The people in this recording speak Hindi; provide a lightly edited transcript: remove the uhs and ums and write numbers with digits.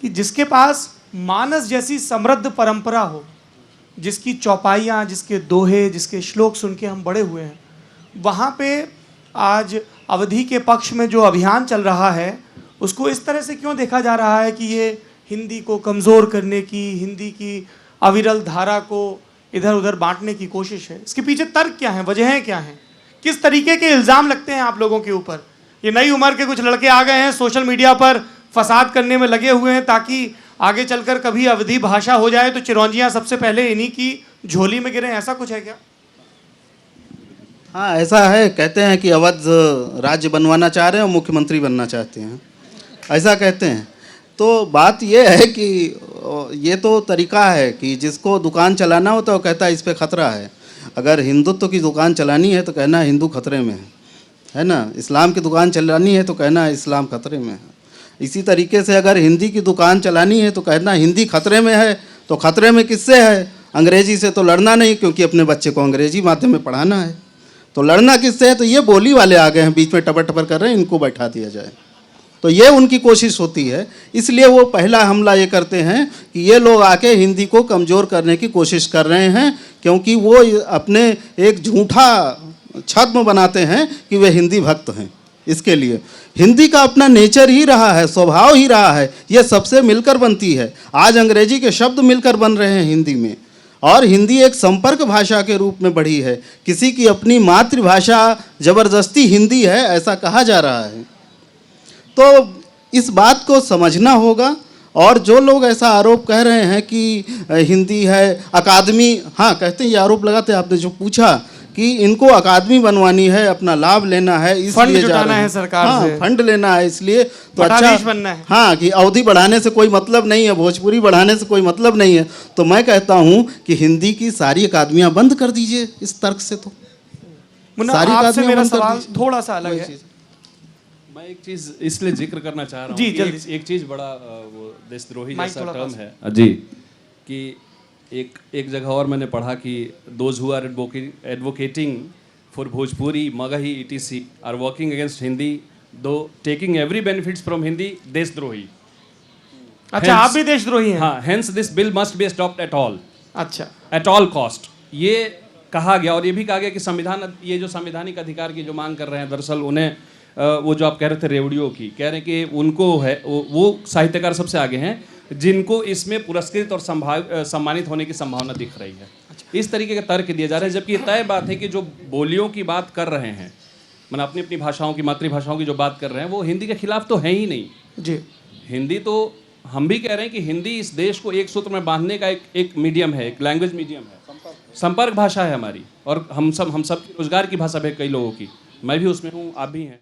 कि जिसके पास मानस जैसी समृद्ध परंपरा हो, जिसकी चौपाइयाँ, जिसके दोहे, जिसके श्लोक सुन के हम बड़े हुए हैं, वहाँ पे आज अवधी के पक्ष में जो अभियान चल रहा है उसको इस तरह से क्यों देखा जा रहा है कि ये हिंदी को कमज़ोर करने की, हिंदी की अविरल धारा को इधर उधर बांटने की कोशिश है? इसके पीछे तर्क क्या है, वजहें क्या हैं? किस तरीके के इल्ज़ाम लगते हैं आप लोगों के ऊपर? ये नई उम्र के कुछ लड़के आ गए हैं, सोशल मीडिया पर फसाद करने में लगे हुए हैं ताकि आगे चलकर कभी अवधी भाषा हो जाए तो चिरौंजियां सबसे पहले इन्हीं की झोली में गिरे, ऐसा कुछ है क्या? हाँ, ऐसा है। कहते हैं कि अवध राज्य बनवाना चाह रहे हैं और मुख्यमंत्री बनना चाहते हैं, ऐसा कहते हैं। तो बात ये है कि ये तो तरीका है कि जिसको दुकान चलाना होता है वो कहता है इस पे खतरा है। अगर हिंदुत्व की दुकान चलानी है तो कहना हिंदू खतरे में है ना। इस्लाम की दुकान चलानी है तो कहना इस्लाम खतरे में है। इसी तरीके से अगर हिंदी की दुकान चलानी है तो कहना हिंदी खतरे में है। तो खतरे में किससे है? अंग्रेजी से तो लड़ना नहीं, क्योंकि अपने बच्चे को अंग्रेजी माध्यम में पढ़ाना है। तो लड़ना किससे है? तो ये बोली वाले आ गए हैं, बीच में टपर टपर कर रहे हैं, इनको बैठा दिया जाए। तो ये उनकी कोशिश होती है। इसलिए वो पहला हमला ये करते हैं कि ये लोग आके हिंदी को कमज़ोर करने की कोशिश कर रहे हैं, क्योंकि वो अपने एक झूठा छद्म बनाते हैं कि वे हिंदी भक्त हैं। इसके लिए हिंदी का अपना नेचर ही रहा है, स्वभाव ही रहा है, ये सबसे मिलकर बनती है। आज अंग्रेजी के शब्द मिलकर बन रहे हैं हिंदी में, और हिंदी एक संपर्क भाषा के रूप में बढ़ी है। किसी की अपनी मातृभाषा ज़बरदस्ती हिंदी है ऐसा कहा जा रहा है। तो इस बात को समझना होगा। और जो लोग ऐसा आरोप कह रहे हैं कि हिंदी है अकादमी, हाँ कहते हैं, ये आरोप लगाते हैं। आपने जो पूछा कि इनको अकादमी बनवानी है, अपना लाभ लेना है, इसलिए जुटाना है सरकार से, फंड लेना है, इसलिए तो अच्छा बनना है। हाँ, कि अवधि बढ़ाने से कोई मतलब नहीं है, भोजपुरी बढ़ाने से कोई मतलब नहीं है। तो मैं कहता हूँ कि हिंदी की सारी अकादमियाँ बंद कर दीजिए इस तर्क से। तो सारी अकादमियाँ, मेरा सवाल थोड़ा सा अलग है। मैं एक चीज इसलिए जिक्र करना चाह रहा हूँ कि एक चीज बड़ा वो देशद्रोही जैसा टर्म है जी, कि एक जगह और मैंने पढ़ा कि those who are advocating for Bhojpuri, Magahi, etc are working against Hindi though taking every benefits from Hindi, देशद्रोही। अच्छा, आप भी देशद्रोही हैं? हाँ, hence this bill must be stopped at all. अच्छा, एट ऑल कॉस्ट ये कहा गया। और ये भी कहा गया कि संविधान, ये जो संवैधानिक अधिकार की जो मांग कर रहे हैं, दरअसल उन्हें वो जो आप कह रहे थे रेवड़ियों की, कह रहे हैं कि उनको है वो साहित्यकार सबसे आगे हैं जिनको इसमें पुरस्कृत और सम्मानित होने की संभावना दिख रही है। इस तरीके के तर्क दिए जा रहे हैं, जबकि तय बात है कि जो बोलियों की बात कर रहे हैं, मतलब अपनी अपनी भाषाओं की, मातृभाषाओं की जो बात कर रहे हैं, वो हिंदी के खिलाफ तो है ही नहीं जी। हिंदी तो हम भी कह रहे हैं कि हिंदी इस देश को एक सूत्र में बांधने का एक मीडियम है, एक लैंग्वेज मीडियम है, संपर्क भाषा है हमारी। और हम सब रोजगार की भाषा है कई लोगों की। मैं भी उसमें हूँ, आप भी हैं।